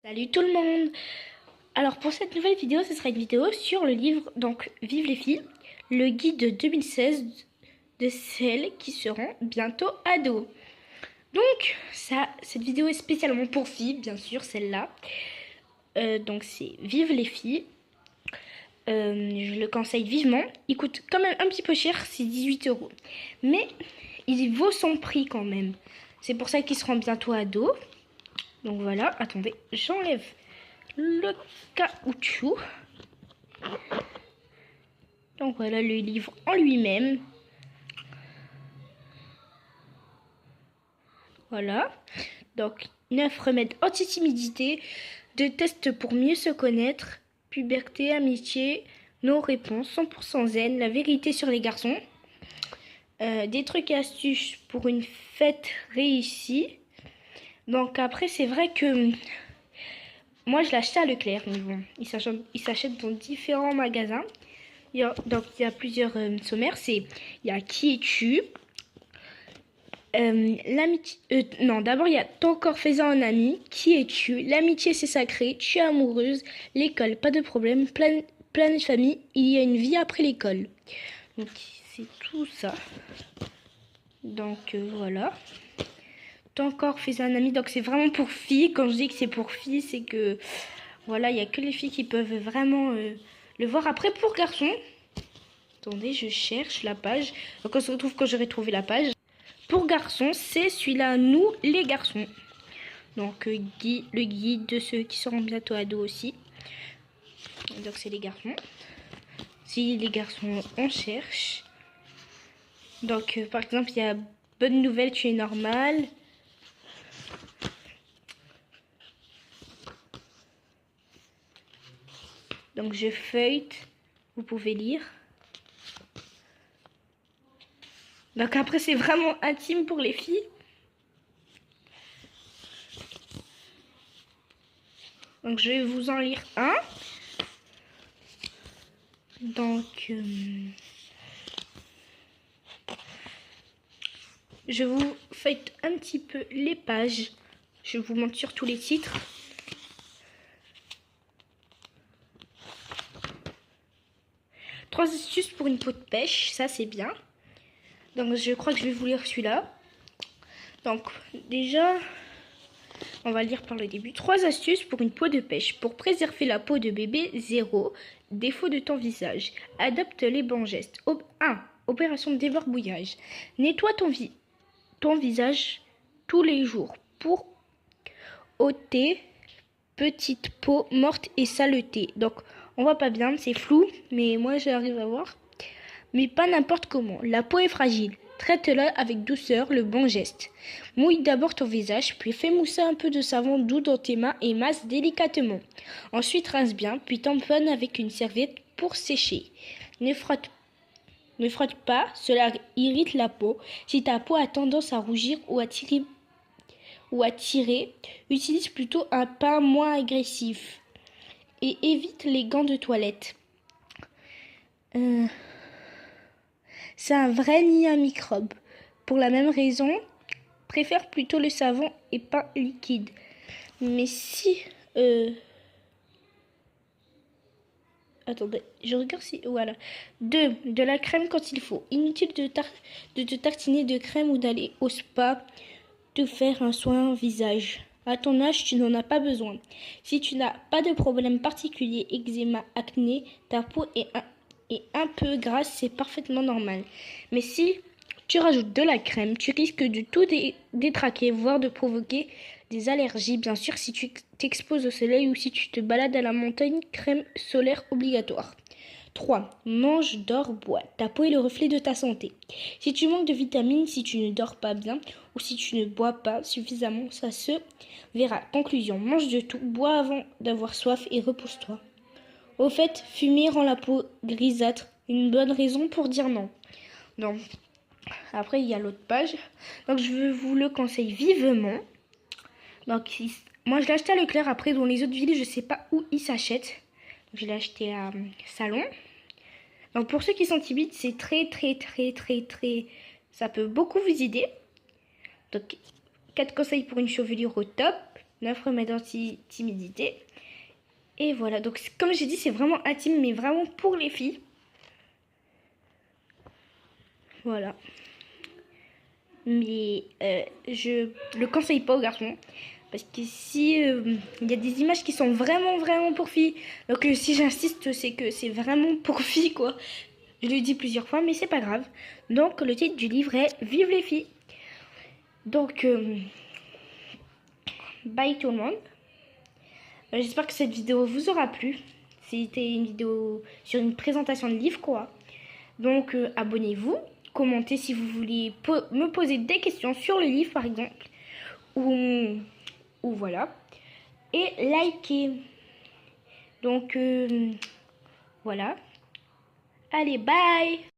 Salut tout le monde! Alors pour cette nouvelle vidéo, ce sera une vidéo sur le livre donc Vive les filles, le guide 2016 de celles qui seront bientôt ados. Donc cette vidéo est spécialement pour filles, bien sûr, celle-là. Donc c'est Vive les filles. Je le conseille vivement. Il coûte quand même un petit peu cher, c'est 18 €. Mais il vaut son prix quand même. C'est pour ça qu'ils seront bientôt ados. Donc voilà, attendez, j'enlève le caoutchouc. Donc voilà le livre en lui-même. Voilà. Donc 9 remèdes anti-timidité, 2 tests pour mieux se connaître, puberté, amitié, nos réponses, 100% zen, la vérité sur les garçons, des trucs et astuces pour une fête réussie. Donc après c'est vrai que moi je l'ai acheté à Leclerc, mais bon, il s'achète dans différents magasins. Donc il y a plusieurs sommaires. Il y a Qui es-tu, l'amitié. Non, d'abord il y a Ton corps faisant un ami. Qui es-tu, l'amitié c'est sacré. Tu es amoureuse. L'école, pas de problème. Planète famille. Il y a une vie après l'école. Donc c'est tout ça. Donc voilà. Ton corps faisant un ami. Donc c'est vraiment pour filles. Quand je dis que c'est pour filles, c'est que voilà, il y a que les filles qui peuvent vraiment le voir. Après pour garçons. Attendez, je cherche la page. Donc on se retrouve quand j'aurai trouvé la page. Pour garçons, c'est celui-là, nous les garçons. Donc le guide de ceux qui seront bientôt ados aussi. Donc c'est les garçons. Si les garçons, on cherche. Donc par exemple, il y a Bonne nouvelle, tu es normal. Donc je feuillete, vous pouvez lire. Donc après c'est vraiment intime pour les filles. Donc je vais vous en lire un. Donc je vous feuillete un petit peu les pages. Je vous montre surtout les titres. Trois astuces pour une peau de pêche, ça c'est bien. Donc je crois que je vais vous lire celui-là. Donc déjà, on va lire par le début. 3 astuces pour une peau de pêche. Pour préserver la peau de bébé, 0. Défaut de ton visage. Adopte les bons gestes. 1. Opération de débarbouillage. Nettoie ton visage tous les jours pour ôter petite peau morte et saleté. Donc on voit pas bien, c'est flou, mais moi j'arrive à voir. Mais pas n'importe comment. La peau est fragile. Traite-la avec douceur, le bon geste. Mouille d'abord ton visage, puis fais mousser un peu de savon doux dans tes mains et masse délicatement. Ensuite rince bien, puis tamponne avec une serviette pour sécher. Ne frotte pas, cela irrite la peau. Si ta peau a tendance à rougir ou à tirer, utilise plutôt un pain moins agressif. Et évite les gants de toilette. C'est un vrai nid à microbes. Pour la même raison, préfère plutôt le savon et pain liquide. Mais si... Attendez, je regarde si... Voilà. 2. De la crème quand il faut. Inutile de te tartiner de crème ou d'aller au spa te faire un soin visage. À ton âge, tu n'en as pas besoin. Si tu n'as pas de problème particulier, eczéma, acné, ta peau est un peu grasse, c'est parfaitement normal. Mais si tu rajoutes de la crème, tu risques de tout détraquer, voire de provoquer des allergies. Bien sûr, si tu t'exposes au soleil ou si tu te balades à la montagne, crème solaire obligatoire. 3. Mange, dors, bois. Ta peau est le reflet de ta santé. Si tu manques de vitamines, si tu ne dors pas bien ou si tu ne bois pas suffisamment, ça se verra. Conclusion, mange de tout, bois avant d'avoir soif et repose-toi. Au fait, fumer rend la peau grisâtre, une bonne raison pour dire non. Donc, après il y a l'autre page. Donc je vous le conseille vivement. Donc moi je l'ai acheté à Leclerc. Après dans les autres villes je sais pas où il s'achète. Je l'ai acheté à Salon. Donc pour ceux qui sont timides, c'est très ça peut beaucoup vous aider. Donc 4 conseils pour une chevelure au top. 9 remèdes anti-timidité. Et voilà, donc comme j'ai dit, c'est vraiment intime, mais vraiment pour les filles. Voilà. Mais je le conseille pas aux garçons. Parce que si il y a des images qui sont vraiment pour filles. Donc si j'insiste, c'est que c'est vraiment pour filles, quoi. Je le dis plusieurs fois, mais c'est pas grave. Donc le titre du livre est Vive les filles. Donc bye tout le monde. J'espère que cette vidéo vous aura plu. C'était une vidéo sur une présentation de livre, quoi. Donc abonnez-vous, commentez si vous voulez me poser des questions sur le livre, par exemple. Ou voilà. Et likez. Donc voilà. Allez, bye!